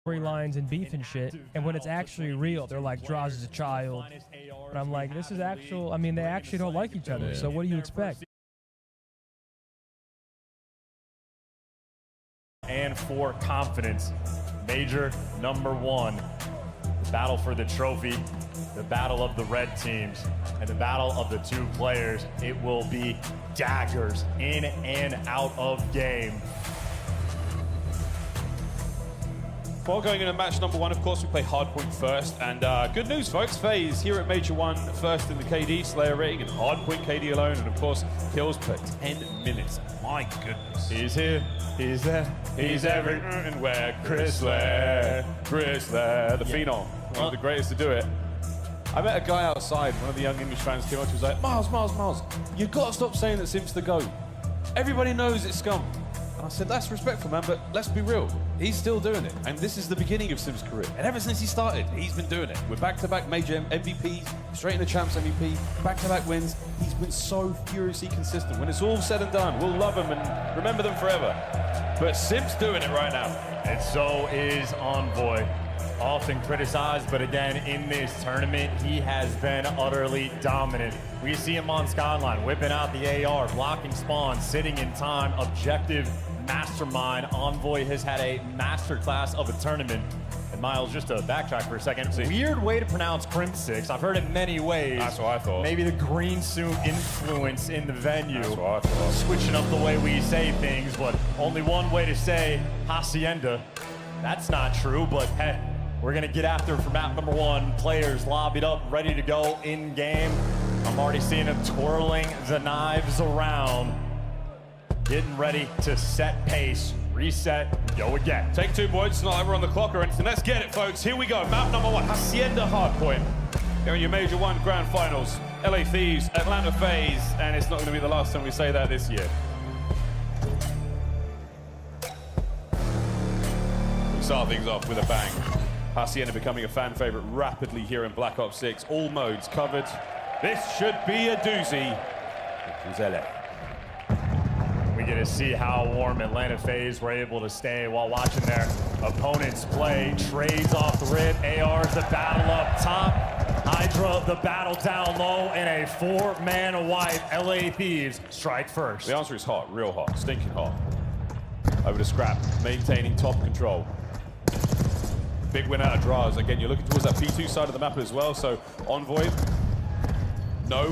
storylines and beef and shit, and when it's actually real, they're like, Droz is a child. And I'm like, this is actual, I mean, they actually don't like each other, so what do you expect? And for confidence, major number one, the battle for the trophy, the battle of the red teams, and the battle of the two players. It will be daggers in and out of game. Before going into match number one, of course, we play Hardpoint first. And good news, folks. FaZe here at Major One, first in the KD Slayer rating, and Hardpoint KD alone, and of course, kills per 10 minutes. My goodness. He's here, he's there, he's everywhere. Chris Slayer, the Phenom, one of the greatest to do it. I met a guy outside, one of the young English fans came up to me, was like, Miles, you've got to stop saying that Sim's the GOAT. Everybody knows it's scum. And I said, that's respectful, man, but let's be real. He's still doing it. And this is the beginning of Sim's career. And ever since he started, he's been doing it. With back-to-back major MVPs, straight into Champs MVP, back-to-back wins. He's been so furiously consistent. When it's all said and done, we'll love him and remember them forever. But Sim's doing it right now. And so is Envoy. Often criticized, but again, in this tournament, he has been utterly dominant. We see him on Skyline, whipping out the AR, blocking spawns, sitting in time, objective, mastermind. Envoy has had a masterclass of a tournament. And Miles, just to backtrack for a second, weird way to pronounce Crimp 6. I've heard it many ways. That's what I thought. Maybe the green suit influence in the venue. That's what I thought. Switching up the way we say things, but only one way to say Hacienda. That's not true, but hey, we're gonna get after for map number one. Players lobbied up, ready to go in game. I'm already seeing them twirling the knives around. Getting ready to set pace, reset, go again. Take two, boys. It's not ever on the clock or anything. Let's get it, folks. Here we go. Map number one, Hacienda Hardpoint. Here in your Major One Grand Finals. LA Thieves, Atlanta FaZe, and it's not gonna be the last time we say that this year. We start things off with a bang. Hacienda becoming a fan favorite rapidly here in Black Ops 6. All modes covered. This should be a doozy. It was LA. We get to see how warm Atlanta FaZe were able to stay while watching their opponents play. Trades off the rip, AR's the battle up top. Hydra the battle down low, and a four-man wipe. LA Thieves strike first. The answer is hot, real hot, stinking hot. Over to Scrap, maintaining top control. Big win out of Droz. Again, you're looking towards that P2 side of the map as well, so Envoy, no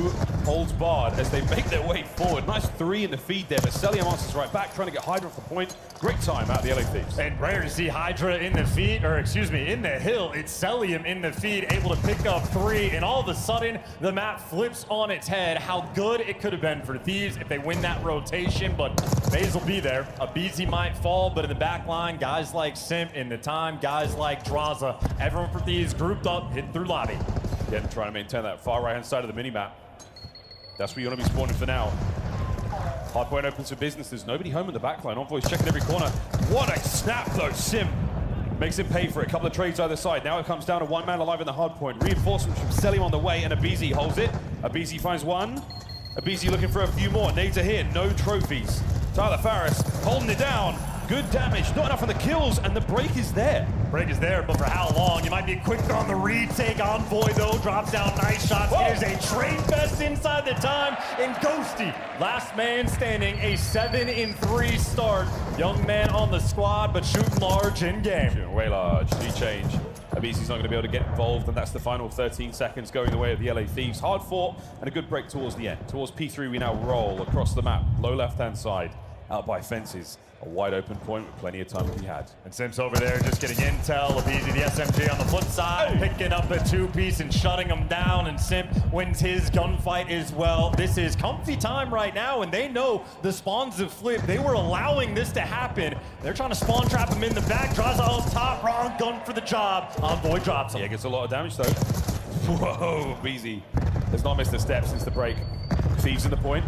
holds barred as they make their way forward. Nice three in the feed there, but Cellium answers right back, trying to get Hydra off the point. Great time out of the LA Thieves. And rare to see Hydra in the feed, or excuse me, in the hill. It's Cellium in the feed, able to pick up three, and all of a sudden, the map flips on its head. How good it could have been for Thieves if they win that rotation, but FaZe will be there. aBeZy might fall, but in the back line, guys like Simp in the time, guys like Drazah, everyone for Thieves grouped up, hit through lobby. Again, trying to maintain that far right-hand side of the mini-map. That's where you want to be spawning for now. Hardpoint opens for business. There's nobody home in the backline. Envoy's checking every corner. What a snap, though. Sim makes him pay for it. A couple of trades either side. Now it comes down to one man alive in the hardpoint. Reinforcements from Cellium on the way, and aBeZy holds it. aBeZy finds one. aBeZy looking for a few more. Nades are here. No trophies. Tyler Farris holding it down. Good damage. Not enough on the kills, and the break is there. Break is there, but for how long? You might be quick on the retake. Envoy, though, drops down nice shots. Whoa. It is a trade fest inside the time. And Ghosty, last man standing, a 7-3 start. Young man on the squad, but shooting large in game. Shooting way large. G-change. aBeZy's not going to be able to get involved, and that's the final 13 seconds going the way of the LA Thieves. Hard fought, and a good break towards the end. Towards P3, we now roll across the map. Low left-hand side, out by fences. A wide open point with plenty of time to be had. And Sim's over there just getting intel. aBeZy, the SMG on the flip side, picking up a two-piece and shutting them down, and Sim wins his gunfight as well. This is comfy time right now, and they know the spawns have flipped. They were allowing this to happen. They're trying to spawn trap him in the back. Draws up top, wrong gun for the job. Envoy drops him. Yeah, gets a lot of damage, though. Whoa, aBeZy has not missed a step since the break. Thieves in the point.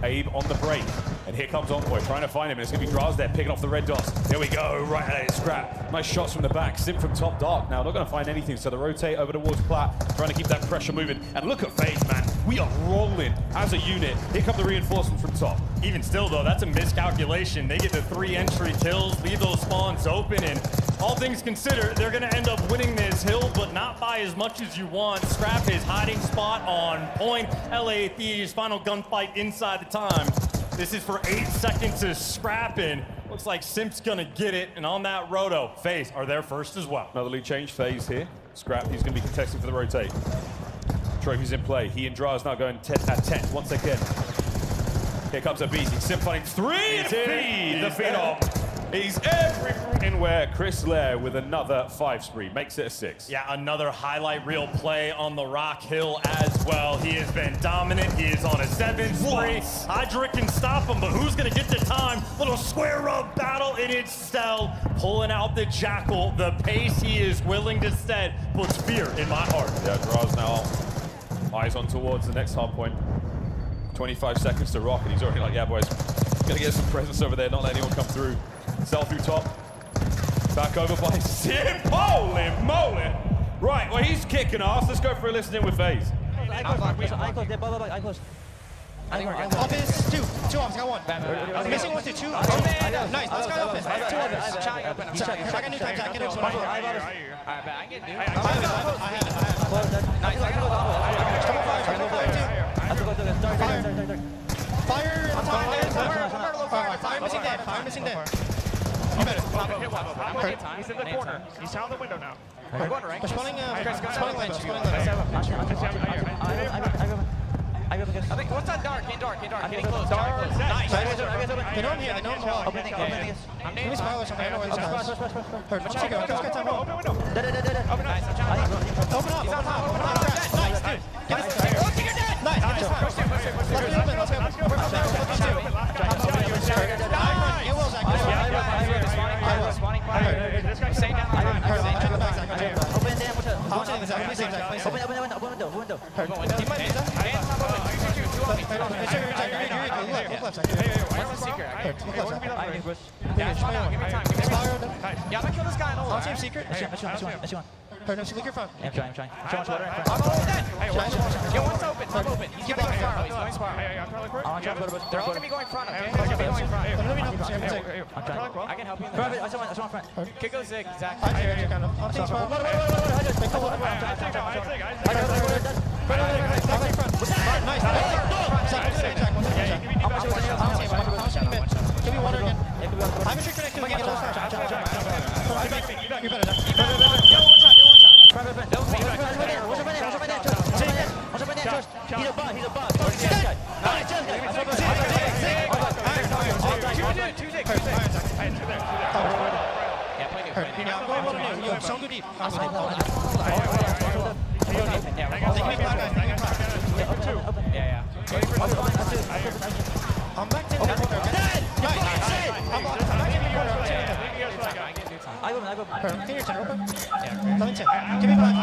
Abe on the break, and here comes Envoy trying to find him, and it's going to be Droz there picking off the red dots. Here we go, right at it, Scrap. Nice shots from the back. Sim from top dark now, not going to find anything, so they rotate over towards Plat, trying to keep that pressure moving. And look at FaZe, man. We are rolling as a unit. Here come the reinforcements from top. Even still, though, that's a miscalculation. They get the 3 entry kills, leave those spawns open, and all things considered, they're going to end up winning this hill, but not by as much as you want. Scrap his hiding spot on point. LA Thieves, final gunfight inside the time. This is for 8 seconds to Scrap in. Looks like Simp's going to get it, and on that roto, FaZe are there first as well. Another lead change phase here. Scrap, he's going to be contesting for the rotate. Trophy's in play. He and Draz now going 10 at 10 once again. Here comes Abizi. Sim fighting 3 and feed the Phenom. He's everywhere. Chris Lair with another 5 spree. Makes it a 6. Yeah, another highlight reel play on the Rock Hill as well. He has been dominant. He is on a 7 spree. Hydra can stop him, but who's going to get the time? Little square rub battle in its cell. Pulling out the Jackal. The pace he is willing to set puts fear in my heart. Yeah, Draz now eyes on towards the next hard point. 25 seconds to rock, and he's already like, yeah, boys, gonna get some presence over there, not let anyone come through. Cell through top. Back over by Sim. Holy moly! Right, well, he's kicking ass. Let's go for a listen in with FaZe. I close. Office, two office, got 1. Missing 1 to 2. Nice, let's go office. 2 office. I got new time, I can do one. Fire on top. Fire missing there. You better. He's in the corner. He's out the window now. We're spawning lane. I think what's that dark? In dark. Getting close. Nice. They know I'm here. They know I'm here. I'm Give me smile or something. I know where this is. Heard. Let's go. Let's go. Open window. nice. I'm trying to Open up. Nice, dude. Get us there. Nice. Let's go. You will, Zach. spawning fire. Stay down. Open window. He might be yeah, I'm gonna kill this guy in all. I'll team secret. Heard, no, look your phone. I'm trying. I'm almost dead. Yo, one's open. I'm open. He's gonna go spiral. He's going spiral. They're all gonna be going front, okay? They're gonna be going front. I'm trying. I can help you in there. I saw one front. Kick goes Zig, Zach. I hear kind of. I'm team spiral. Give me water again. I'm sure connected. We can get a you better. He's a bug. I'm back to I go. Can you turn open? Yeah. Give me back.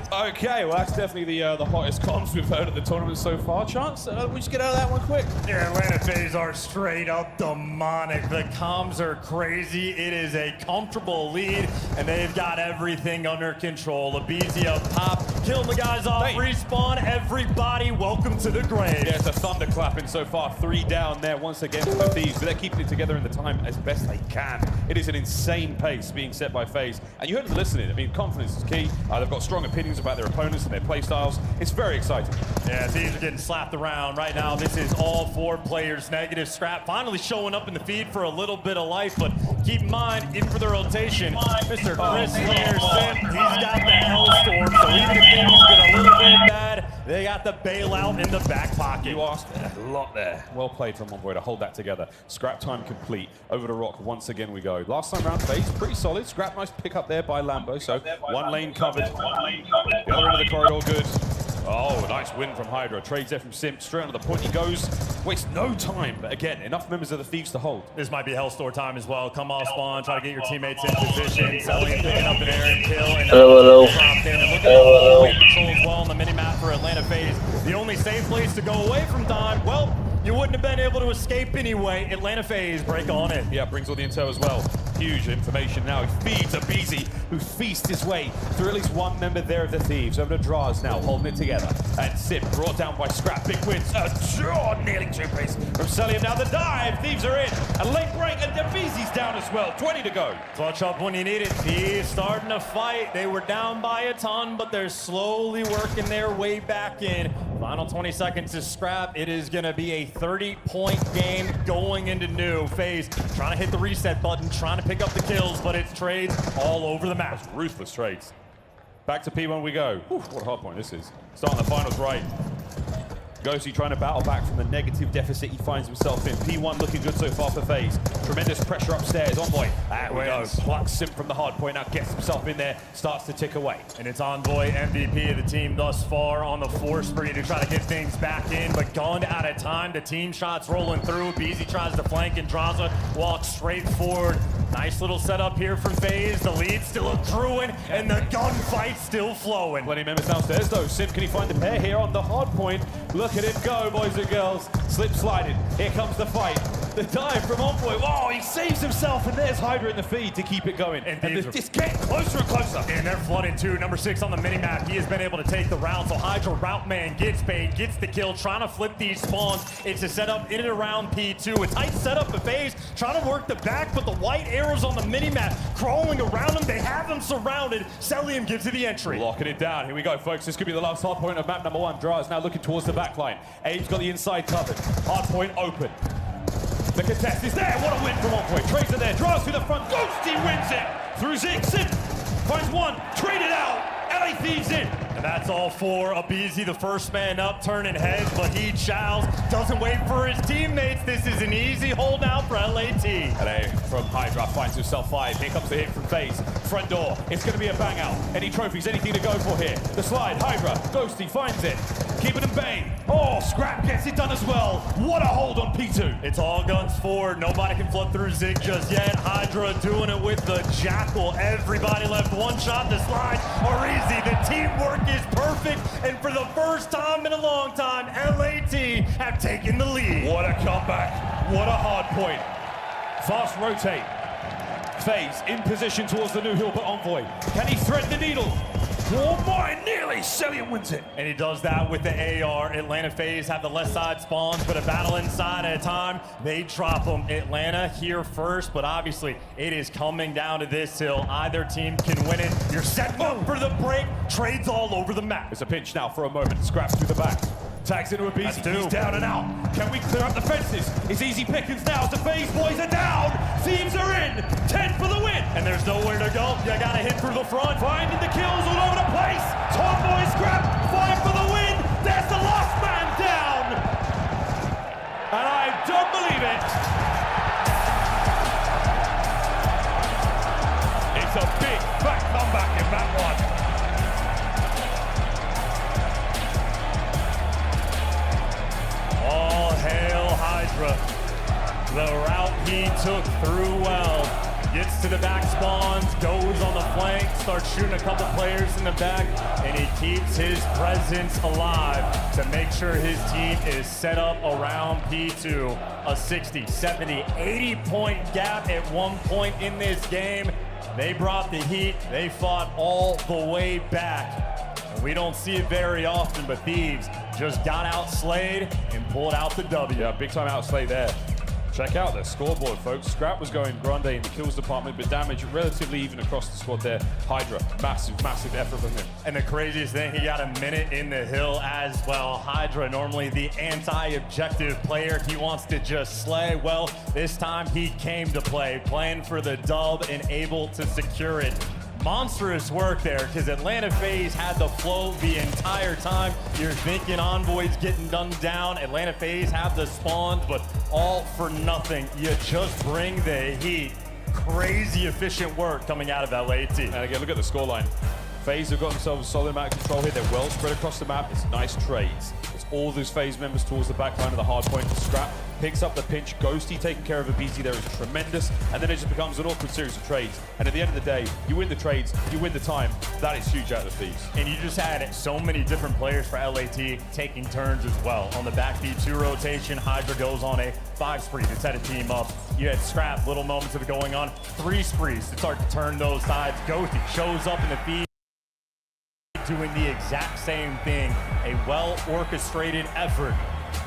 Okay, well, that's definitely the hottest comms we've heard at the tournament so far. Chance, we just get out of that one quick. Yeah, Atlanta FaZe are straight up demonic. The comms are crazy. It is a comfortable lead, and they've got everything under control. Abizi up top, killing the guys off, respawn. Everybody, welcome to the grave. Yeah, it's a thunderclapping so far. 3 down there once again for the Thieves, but they're keeping it together in the time as best they can. It is an insane pace being set by FaZe, and you heard them listening. I mean, confidence is key. They've got strong opinions about their opponents and their play styles. It's very exciting. Yeah, Thieves are getting slapped around right now. This is all 4 players negative. Scrap finally showing up in the feed for a little bit of life, but keep in mind, in for the rotation, Mr. Chris Sim, he's got the Hellstorm, so even if things get a little bit bad, they got the bailout in the back pocket. You asked a lot there. Well played from Monboy to hold that together. Scrap time complete. Over to Rock once again we go. Last time round, FaZe pretty solid. Scrap nice pick up there by Lambo, so 1 lane covered. The other end of the corridor good. Oh, nice win from Hydra. Trades there from Sim. Straight onto the point he goes. Wastes no time, but again, enough members of the Thieves to hold. This might be Hellstorm time as well. Come off spawn, try to get your teammates in position. Selling, picking up an air and kill. And hello. And look at the control as well on the minimap for Atlanta FaZe. The only safe place to go away from Dime, well, You wouldn't have been able to escape anyway. Atlanta FaZe break on in. Yeah, brings all the intel as well. Huge information now. He feeds aBeZy, who feasts his way through at least one member there of the Thieves. Over to Draz now, holding it together. And Sim brought down by Scrap. Big wins. Nearly 2 plays from Cellium. Now the dive. Thieves are in. A late break, and aBeZy's down as well. 20 to go. Clutch up when you need it. Thieves starting to fight. They were down by a ton, but they're slowly working their way back in. Final 20 seconds to Scrap. It is going to be a 30-point game going into new. FaZe trying to hit the reset button, trying to pick up the kills, but it's trades all over the map. Ruthless trades. Back to P1 we go. Whew, what a hard point this is. Starting the finals right. Ghosty trying to battle back from the negative deficit he finds himself in. P1 looking good so far for FaZe. Tremendous pressure upstairs. Envoy. There we go. Plucks Sim from the hard point. Now gets himself in there. Starts to tick away. And it's Envoy, MVP of the team thus far, on the force spree to try to get things back in, but gone out of time. The team shots rolling through. aBeZy tries to flank, and Draza walks straight forward. Nice little setup here from FaZe. The lead still accruing, and the gunfight still flowing. Plenty of members downstairs though. Sim, can he find the pair here on the hard point? Look at it go, boys and girls. Slip sliding. Here comes the fight. The dive from Envoy. Oh, he saves himself, and there's Hydra in the feed to keep it going. And it's just getting closer and closer. And they're flooding too. Number 6 on the minimap. He has been able to take the round. So Hydra route man gets paid, gets the kill, trying to flip these spawns. It's a setup in and around P2. A tight setup for FaZe, trying to work the back, but the white arrows on the minimap crawling around them. They have them surrounded. Cellium gives it the entry. Locking it down. Here we go, folks. This could be the last hard point of map number 1. Draz now looking towards the back line. Abe's got the inside covered. Hard point open. The contest is there. What a win from Envoy. Trades are there. Draws through the front. Ghosty wins it. Through Zixon. Finds one. Traded out. LA Thieves in. And that's all for aBeZy, the first man up, turning heads, but he chows, doesn't wait for his teammates. This is an easy holdout for LAT. LA from Hydra finds himself 5. Here comes the hit from FaZe. Front door. It's going to be a bang out. Any trophies, anything to go for here. The slide. Hydra. Ghosty finds it. Keeping him bay. Oh, Scrap gets it done as well. What a hold on P2. It's all guns forward. Nobody can flood through Zig just yet. Hydra doing it with the Jackal. Everybody left one shot. The slide are easy. The teamwork is perfect. And for the first time in a long time, LAT have taken the lead. What a comeback. What a hard point. Fast rotate. FaZe in position towards the new hill, but Envoy. Can he thread the needle? Oh my, nearly. Cellium wins it. And he does that with the AR. Atlanta FaZe have the left side spawns, but a battle inside at a time. They drop them. Atlanta here first, but obviously it is coming down to this hill. Either team can win it. You're setting up for the break. Trades all over the map. It's a pinch now for a moment. Scraps through the back. Tags into aBeZy. He's down and out. Can we clear up the fences? It's easy pickings now. The FaZe boys are down. Thieves are in. 10 for the win. And there's nowhere to go. You gotta hit through the front. Finding the kills all over the place. Tomboy Scrap. 5 for the win. There's the last man down. And I don't believe it. It's a big, fat comeback in that one. All hail Hydra. The route he took through well. Gets to the back spawns, goes on the flank, starts shooting a couple players in the back, and he keeps his presence alive to make sure his team is set up around P2. A 60, 70, 80-point gap at one point in this game. They brought the heat. They fought all the way back. We don't see it very often, but Thieves just got outslayed and pulled out the W. Yeah, big time outslay there. Check out the scoreboard, folks. Scrap was going grande in the kills department, but damage relatively even across the squad there. Hydra, massive, massive effort from him. And the craziest thing, he got a minute in the hill as well. Hydra, normally the anti-objective player. He wants to just slay. Well, this time he came to play, playing for the dub and able to secure it. Monstrous work there, because Atlanta FaZe had the flow the entire time. You're thinking Envoy's getting done down. Atlanta FaZe have the spawns, but all for nothing. You just bring the heat. Crazy efficient work coming out of LAT. And again, look at the scoreline. FaZe have got themselves a solid amount of control here. They're well spread across the map. It's nice trades. It's all those FaZe members towards the back line of the hard point. Scrap picks up the pinch. Ghosty taking care of a BZ there is tremendous. And then it just becomes an awkward series of trades. And at the end of the day, you win the trades, you win the time. That is huge out of the Thieves. And you just had so many different players for LAT taking turns as well. On the back B2 rotation, Hydra goes on a 5 spree to set a team up. You had Scrap, little moments of it going on, 3 sprees to start to turn those sides. Ghosty shows up in the feed, doing the exact same thing. A well-orchestrated effort.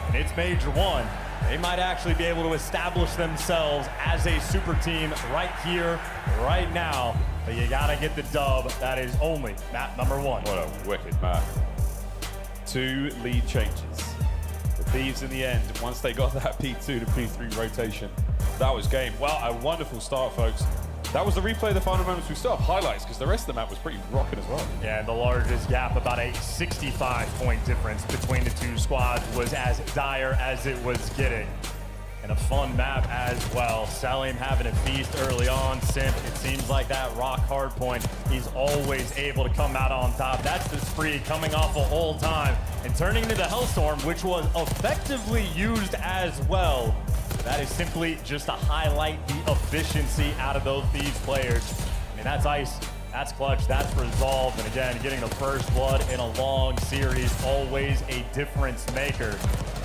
And it's Major One. They might actually be able to establish themselves as a super team right here, right now. But you gotta get the dub. That is only map number 1. What a wicked map. 2 lead changes. The Thieves in the end, once they got that P2 to P3 rotation, that was game. Well, a wonderful start, folks. That was the replay of the final moments. We still have highlights because the rest of the map was pretty rocking as well. Yeah, the largest gap, about a 65-point difference between the 2 squads, was as dire as it was getting. And a fun map as well. Salim having a feast early on. Simp, it seems like that rock hard point, he's always able to come out on top. That's the spree coming off the whole time and turning into the Hellstorm, which was effectively used as well. That is simply just to highlight the efficiency out of those Thieves players. I mean, that's ice, that's clutch, that's resolved. And again, getting the first blood in a long series, always a difference maker.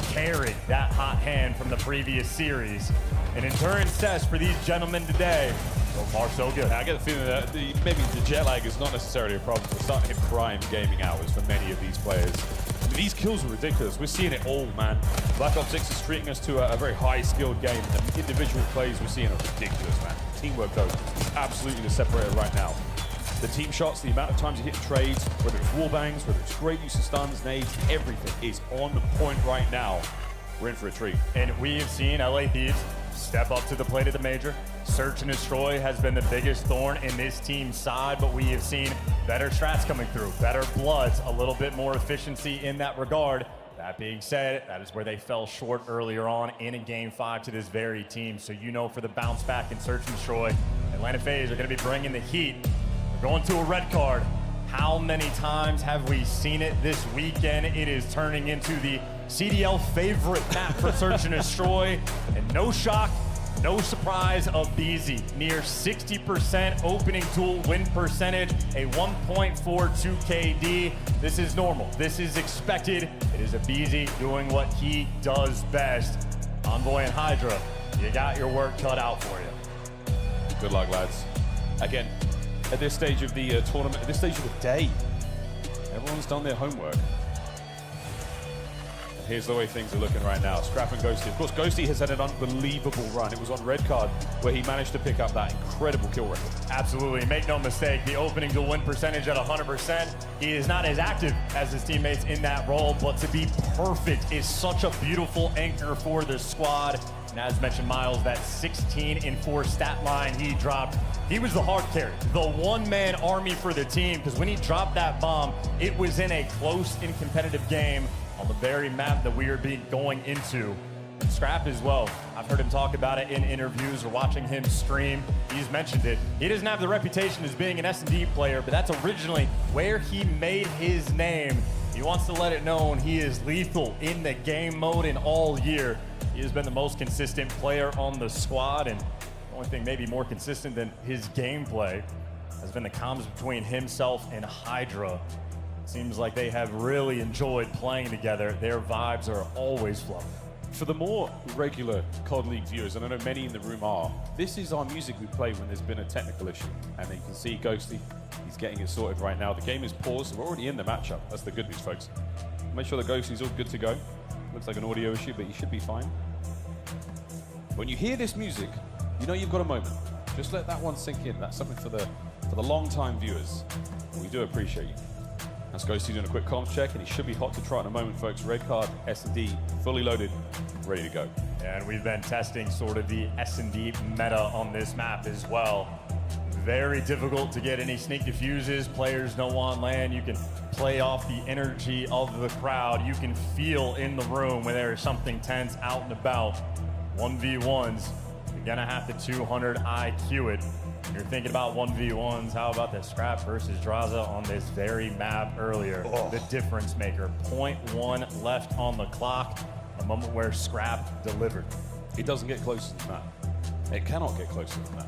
Carried that hot hand from the previous series. An endurance test for these gentlemen today. So far, so good. I get the feeling that maybe the jet lag is not necessarily a problem. We're starting to hit prime gaming hours for many of these players. I mean, these kills are ridiculous. We're seeing it all, man. Black Ops 6 is treating us to a very high-skilled game. The individual plays we're seeing are ridiculous, man. Teamwork, though, is absolutely the separator right now. The team shots, the amount of times you hit trades, whether it's wall bangs, whether it's great use of stuns, nades, everything is on point right now. We're in for a treat. And we have seen LA Thieves step up to the plate of the major. Search and destroy has been the biggest thorn in this team's side, but we have seen better strats coming through, better bloods, a little bit more efficiency in that regard. That being said, that is where they fell short earlier on in a Game 5 to this very team. So you know, for the bounce back in Search and Destroy, Atlanta FaZe are going to be bringing the heat. We're going to a red card. How many times have we seen it this weekend? It is turning into the CDL favorite map for Search and Destroy. And no shock, no surprise of BZ. Near 60% opening tool win percentage, a 1.42 KD. This is normal. This is expected. It is a BZ doing what he does best. Envoy and Hydra, you got your work cut out for you. Good luck, lads. Again, at this stage of the tournament, at this stage of the day, everyone's done their homework. And here's the way things are looking right now. Scrap and Ghosty. Of course, Ghosty has had an unbelievable run. It was on red card where he managed to pick up that incredible kill record. Absolutely. Make no mistake, the opening to win percentage at 100%. He is not as active as his teammates in that role, but to be perfect is such a beautiful anchor for the squad. And as mentioned, Miles, that 16-4 stat line he dropped, he was the hard carry, the one-man army for the team, because when he dropped that bomb, it was in a close and competitive game on the very map that we are going into. And Scrap as well. I've heard him talk about it in interviews or watching him stream. He's mentioned it. He doesn't have the reputation as being an S&D player, but that's originally where he made his name. He wants to let it known he is lethal in the game mode and all year. He has been the most consistent player on the squad, and the only thing maybe more consistent than his gameplay has been the comms between himself and Hydra. It seems like they have really enjoyed playing together. Their vibes are always flowing. For the more regular COD League viewers, and I know many in the room are, this is our music we play when there's been a technical issue. And you can see Ghosty, he's getting it sorted right now. The game is paused, so we're already in the matchup. That's the good news, folks. Make sure the Ghosty's all good to go. Looks like an audio issue, but you should be fine. When you hear this music, you know you've got a moment. Just let that one sink in. That's something for the long-time viewers. We do appreciate you. That's Ghosty doing a quick comms check, and he should be hot to trot in a moment, folks. Red card, S&D, fully loaded, ready to go. And we've been testing sort of the S&D meta on this map as well. Very difficult to get any sneak diffuses. Players know on land. You can play off the energy of the crowd. You can feel in the room when there is something tense out and about. 1v1s, you're gonna have to 200 IQ it. You're thinking about 1v1s. How about the Scrap versus Draza on this very map earlier? The difference maker. 0.1 left on the clock. A moment where Scrap delivered. It doesn't get closer than that. It cannot get closer than that.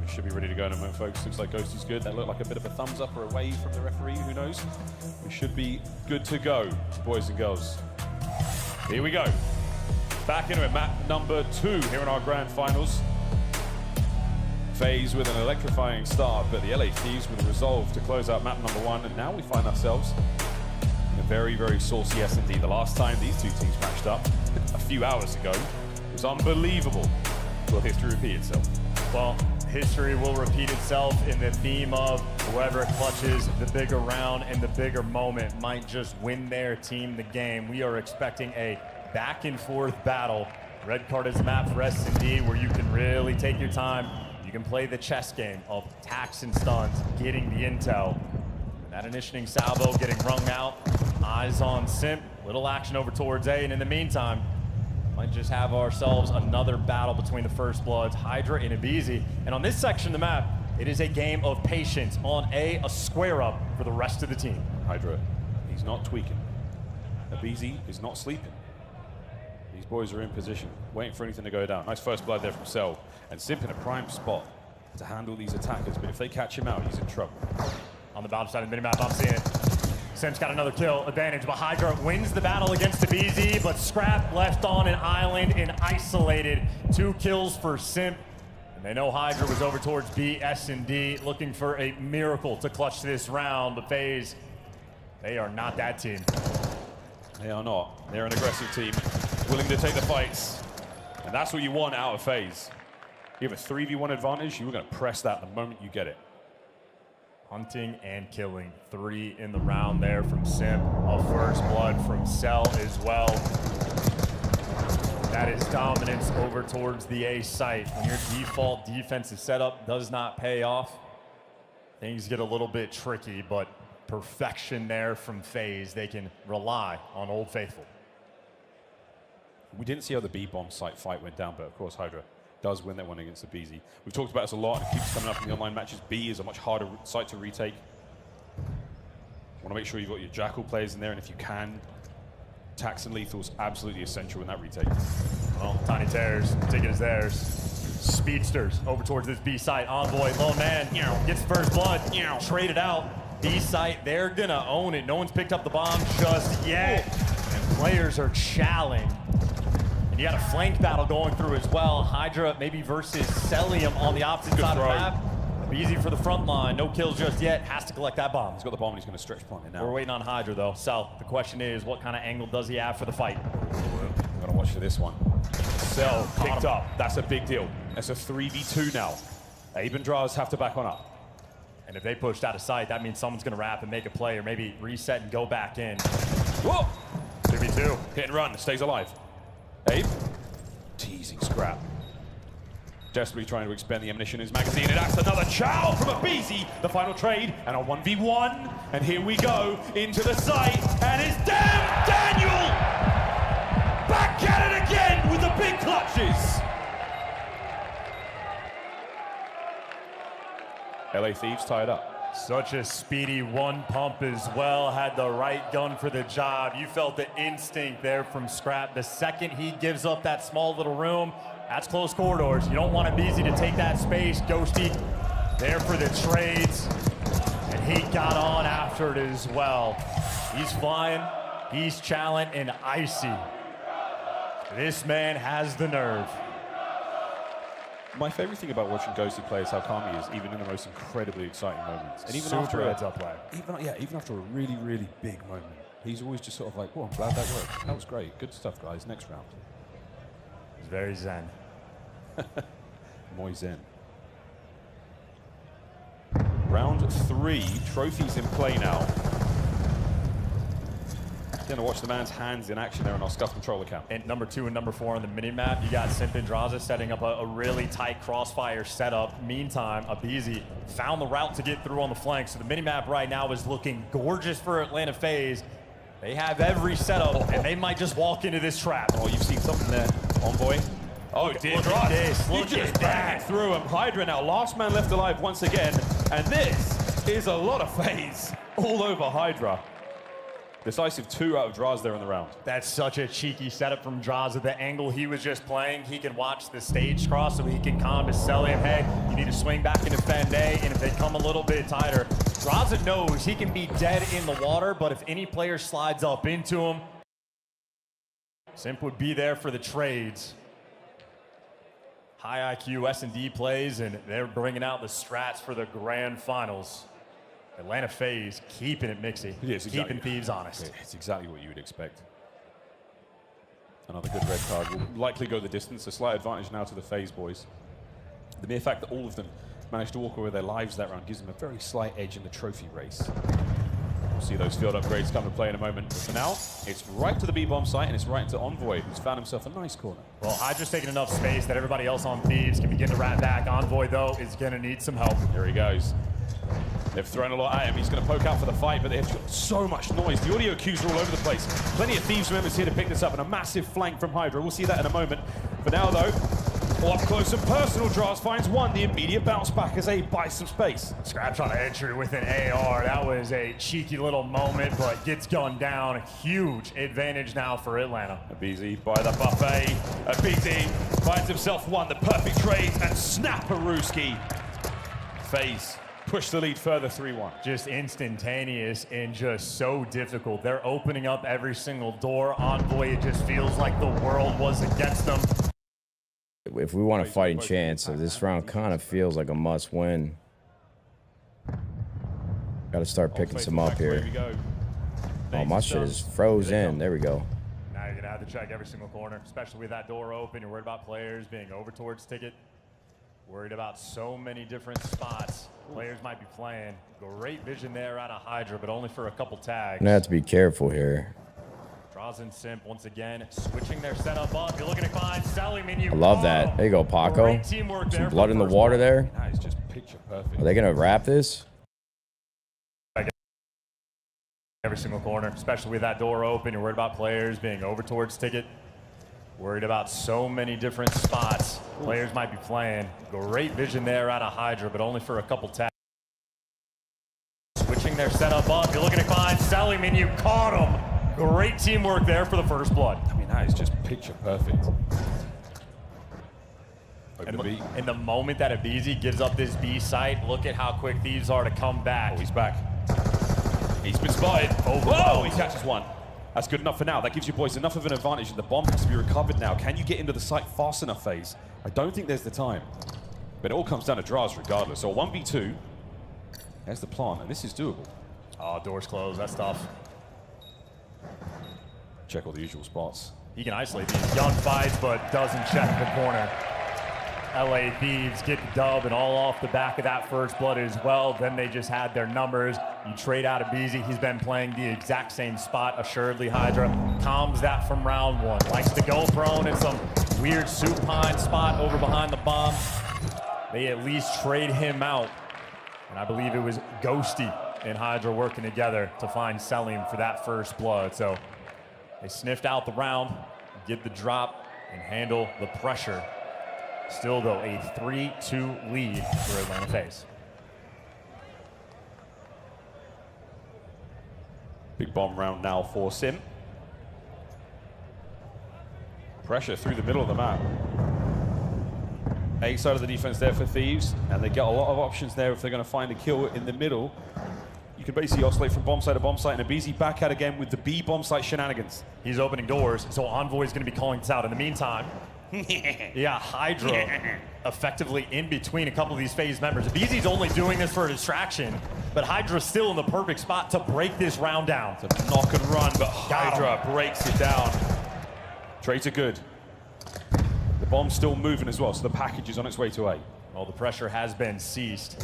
We should be ready to go in a moment, folks. Looks like Ghosty's good. That looked like a bit of a thumbs up or a wave from the referee. Who knows? We should be good to go, boys and girls. Here we go. Back into it. Map number 2 here in our grand finals. FaZe with an electrifying start, but the LA Thieves with a resolve to close out map number 1. And now we find ourselves in a very, very saucy S&D. The last time these two teams matched up, a few hours ago, was unbelievable. Will history repeat itself? Well, history will repeat itself in the theme of whoever clutches the bigger round and the bigger moment might just win their team the game. We are expecting a back and forth battle. Red card is a map for S&D where you can really take your time. You can play the chess game of tacks and stuns, getting the intel. That initiating salvo getting rung out. Eyes on Simp. Little action over towards A. And in the meantime, might just have ourselves another battle between the First Bloods, Hydra and aBeZy. And on this section of the map, it is a game of patience. On A square up for the rest of the team. Hydra, he's not tweaking. aBeZy is not sleeping. These boys are in position, waiting for anything to go down. Nice first blood there from Cell. And Simp in a prime spot to handle these attackers. But if they catch him out, he's in trouble. On the bottom side of the minimap, I'm seeing it. Simp's got another kill advantage, but Hydra wins the battle against aBeZy, but Scrap left on an island and isolated. 2 kills for Simp. And they know Hydra was over towards B, S&D, looking for a miracle to clutch this round. But FaZe, they are not that team. They are not. They're an aggressive team, willing to take the fights. And that's what you want out of FaZe. You have a 3v1 advantage, you're going to press that the moment you get it. Hunting and killing. 3 in the round there from Simp. A first blood from Cell as well. That is dominance over towards the A site. When your default defensive setup does not pay off, things get a little bit tricky, but perfection there from FaZe. They can rely on Old Faithful. We didn't see how the B-bomb site fight went down, but of course Hydra does win that one against aBeZy. We've talked about this a lot, and it keeps coming up in the online matches. B is a much harder site to retake. Want to make sure you've got your Jackal players in there, and if you can, Tax and Lethal's absolutely essential in that retake. Well, Tiny Terrors, ticket is theirs. Speedsters over towards this B site. Envoy, lone man, gets first blood, traded out. B site, they're gonna own it. No one's picked up the bomb just yet. And players are challenged. You got a flank battle going through as well. Hydra maybe versus Cellium on the opposite side of the map. aBeZy for the front line. No kills just yet. Has to collect that bomb. He's got the bomb and he's going to stretch plant it now. We're waiting on Hydra though. So the question is, what kind of angle does he have for the fight? I'm going to watch for this one. Cell picked up. That's a big deal. That's a 3v2 now. Abe and Draz have to back on up. And if they pushed out of sight, that means someone's going to wrap and make a play, or maybe reset and go back in. Whoa! 2v2. Hit and run. Stays alive. Abe, teasing Scrap. Desperately trying to expend the ammunition in his magazine, and that's another chow from aBeZy. The final trade, and a 1v1. And here we go into the site, and it's damn Daniel! Back at it again with the big clutches! LA Thieves tied up. Such a speedy one pump as well. Had the right gun for the job. You felt the instinct there from Scrap. The second he gives up that small little room, that's close corridors. You don't want aBeZy to take that space. Ghosty there for the trades. And he got on after it as well. He's flying, he's challenged, and icy. This man has the nerve. My favorite thing about watching Ghosty play is how calm he is, even in the most incredibly exciting moments. And even Super after heads up play. even after a really, really big moment, he's always just sort of like, "Well, I'm glad that worked. That was great. Good stuff, guys. Next round." He's very zen. Moi zen. Round 3, trophies in play now. Gonna watch the man's hands in action there on our Scuff control account. And number 2 and number 4 on the minimap, you got Simp and Draza setting up a really tight crossfire setup. Meantime, aBeZy found the route to get through on the flank. So the minimap right now is looking gorgeous for Atlanta FaZe. They have every setup, and they might just walk into this trap. Oh, you've seen something there, Envoy. Oh dear, look at this, He look just at banged that. through him. Hydra now, last man left alive once again. And this is a lot of phase all over Hydra. Decisive 2 out of Draz there in the round. That's such a cheeky setup from Draz. At the angle he was just playing, he can watch the stage cross so he can calm to Selim. Hey, you need to swing back and defend A, and if they come a little bit tighter, Draz knows he can be dead in the water, but if any player slides up into him, Simp would be there for the trades. High IQ S&D plays, and they're bringing out the strats for the grand finals. Atlanta FaZe keeping it mixy, Yes, exactly. keeping Thieves honest. It's exactly what you would expect. Another good red card will likely go the distance. A slight advantage now to the FaZe boys. The mere fact that all of them managed to walk away with their lives that round gives them a very slight edge in the trophy race. We'll see those field upgrades come to play in a moment. But for now, it's right to the B-bomb site, and it's right into Envoy, who's found himself a nice corner. Well, Hydra's taking enough space that everybody else on Thieves can begin to rat back. Envoy, though, is going to need some help. Here he goes. They've thrown a lot at him. He's going to poke out for the fight, but they've got so much noise. The audio cues are all over the place. Plenty of Thieves members here to pick this up, and a massive flank from Hydra. We'll see that in a moment. For now, though, up close and personal, Draz finds one. The immediate bounce back as A buys some space. Scraps on entry with an AR. That was a cheeky little moment, but gets gunned down. Huge advantage now for Atlanta. aBeZy by the buffet. aBeZy finds himself one. The perfect trades, and Snapperooski. FaZe push the lead further 3-1. Just instantaneous and just so difficult. They're opening up every single door. Envoy, it just feels like the world was against them. If we want a fighting chance, so this round kind of feels like a must-win. Got to start picking some up here. Oh, my shit is frozen. There we go. Now you're going to have to check every single corner, especially with that door open. You're worried about players being over towards ticket. Worried about so many different spots players might be playing. Great vision there out of Hydra, but only for a couple tags. I'm gonna have to be careful here. Draz and Simp once again switching their setup up. You're looking to find Selim, and you I love that. There you go, Paco. Great teamwork there. Some blood in the water there. That is just picture perfect. Are they gonna wrap this? Every single corner, especially with that door open. You're worried about players being over towards ticket. Worried about so many different spots players might be playing. Great vision there out of Hydra, but only for a couple tags. Switching their setup up. You're looking to find Selim, and you caught him. Great teamwork there for the first blood. I mean, that is just picture perfect. In the moment that aBeZy gives up this B site, look at how quick Thieves are to come back. Oh, he's back. He's been spotted. Oh, he catches one. That's good enough for now. That gives you boys enough of an advantage, and the bomb has to be recovered now. Can you get into the site fast enough, FaZe? I don't think there's the time. But it all comes down to Draz regardless. So 1v2. There's the plant, and this is doable. Oh, doors closed. That's tough. Check all the usual spots. He can isolate these young fights, but doesn't check the corner. LA Thieves get the dub, and all off the back of that first blood as well. Then they just had their numbers. You trade out aBeZy. He's been playing the exact same spot. Assuredly, Hydra calms that from round one. Likes to go prone in some weird supine spot over behind the bomb. They at least trade him out. And I believe it was Ghosty and Hydra working together to find Selim for that first blood. So they sniffed out the round, get the drop, and handle the pressure. Still, though, a 3-2 lead for Atlanta FaZe. Big bomb round now for Sim. Pressure through the middle of the map. A side of the defense there for Thieves, and they get a lot of options there if they're going to find a kill in the middle. You can basically oscillate from bomb site to bomb site, and aBeZy back out again with the B bomb site shenanigans. He's opening doors, so Envoy is going to be calling this out. In the meantime, yeah, Hydra effectively in between a couple of these FaZe members. aBeZy's only doing this for a distraction, but Hydra's still in the perfect spot to break this round down. It's a knock and run, but Hydra breaks it down. Trades are good. The bomb's still moving as well, so the package is on its way to A. Well, the pressure has been ceased.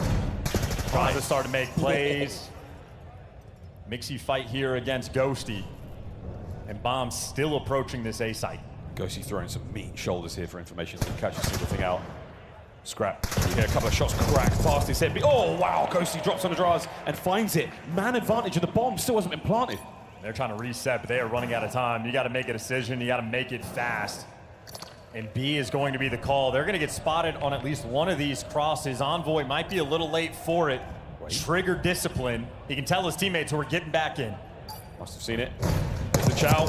Trying to start to make plays. Mixy fight here against Ghosty. And Bomb still approaching this A site. Ghosty throwing some mean shoulders here for information to catch a single thing out. Scrap. You hear a couple of shots crack past his head. Oh, wow. Ghosty drops on the Draz and finds it. Man advantage, and the bomb still hasn't been planted. They're trying to reset, but they are running out of time. You got to make a decision. You got to make it fast. And B is going to be the call. They're going to get spotted on at least one of these crosses. Envoy might be a little late for it. Trigger discipline. He can tell his teammates who are getting back in. Must have seen it. There's the Chow.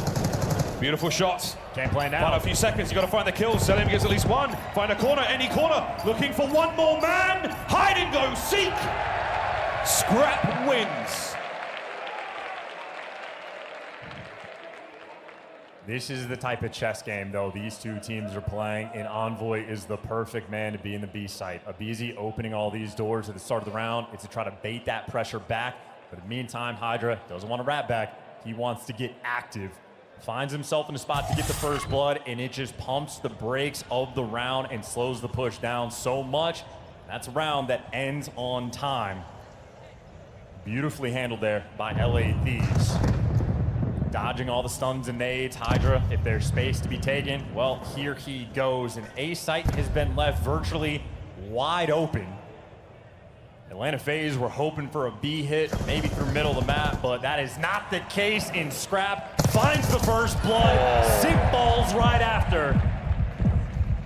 Beautiful shots. Can't play now. Final few seconds, you got to find the kills. Selim gets at least one. Find a corner, any corner. Looking for one more man. Hide and go, seek. Scrap wins. This is the type of chess game, though, these two teams are playing, and Envoy is the perfect man to be in the B site. aBeZy opening all these doors at the start of the round is to try to bait that pressure back. But in the meantime, Hydra doesn't want to wrap back. He wants to get active. Finds himself in a spot to get the first blood, and it just pumps the brakes of the round and slows the push down so much. That's a round that ends on time. Beautifully handled there by LA Thieves. Dodging all the stuns and nades. Hydra, if there's space to be taken, well, here he goes. And A site has been left virtually wide open. Atlanta FaZe were hoping for a B hit, maybe through middle of the map, but that is not the case in Scrap. Finds the first blood, Sync balls right after.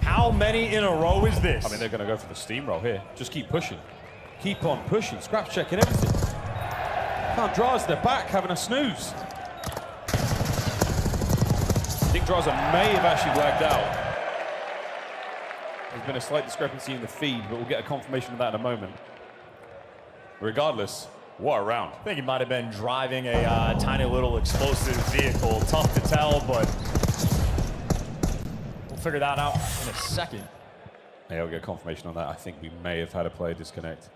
How many in a row is this? I mean, they're going to go for the steamroll here. Just keep pushing. Keep on pushing. Scrap's checking everything. Can't Draws the back having a snooze. I think Draza may have actually lagged out. There's been a slight discrepancy in the feed, but we'll get a confirmation of that in a moment. Regardless, what a round. I think he might have been driving a tiny little explosive vehicle. Tough to tell, but we'll figure that out in a second. Yeah, we'll get confirmation on that. I think we may have had a player disconnect.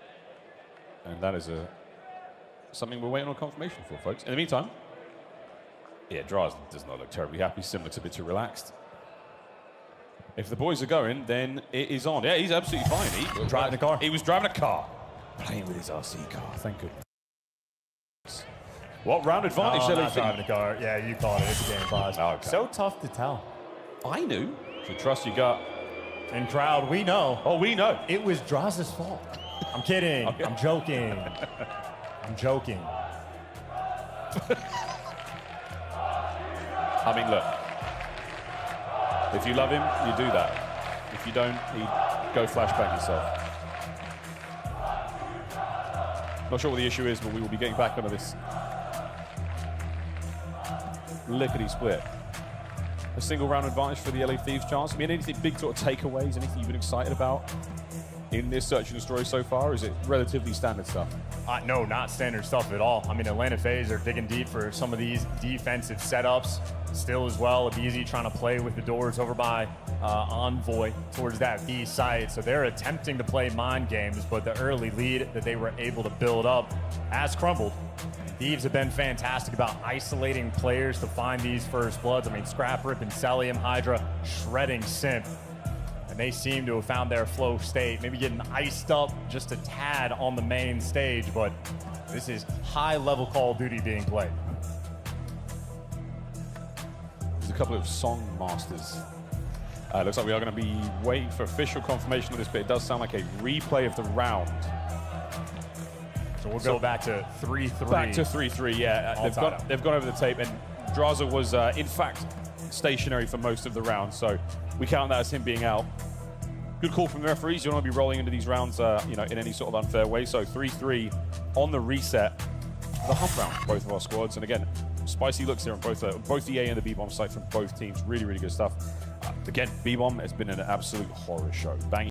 And that is something we're waiting on confirmation for, folks. In the meantime, yeah, Draws does not look terribly happy, similar to Bitter Relaxed. If the boys are going, then it is on. Yeah, he's absolutely fine. He was driving a car. He was driving a car. Playing with his RC car, thank goodness. What round advantage? Oh, not driving a car. Yeah, you called it. It's a game pause. Oh, okay. So tough to tell. I knew. Should trust your gut. And crowd, we know. Oh, we know. It was Draza's fault. I'm kidding. Okay. I'm joking. I'm joking. I mean, look. If you love him, you do that. If you don't, you go flashback yourself. Not sure what the issue is, but we will be getting back onto this lickety split. A single round advantage for the LA Thieves chance. I mean, anything big sort of takeaways, anything you've been excited about in this search and destroy so far, or is it relatively standard stuff? No, not standard stuff at all. I mean, Atlanta FaZe are digging deep for some of these defensive setups still as well. aBeZy trying to play with the doors over by Envoy towards that B site. So they're attempting to play mind games, but the early lead that they were able to build up has crumbled. Thieves have been fantastic about isolating players to find these first bloods. I mean, Scrap, Rip, and Selim, Hydra shredding Simp. And they seem to have found their flow state, maybe getting iced up just a tad on the main stage, but this is high-level Call of Duty being played. There's a couple of song masters. Looks like we are going to be waiting for official confirmation of this, but it does sound like a replay of the round. So we'll go back to 3-3. Back to 3-3, yeah. They've gone over the tape, and Draza was, in fact, stationary for most of the round, so we count that as him being out. Good call from the referees. You don't want to be rolling into these rounds, in any sort of unfair way. So 3-3 on the reset. The hump round, both of our squads, and again, spicy looks here on both the A and the B-Bomb site from both teams. Really, really good stuff. Again, B-Bomb has been an absolute horror show. Banging.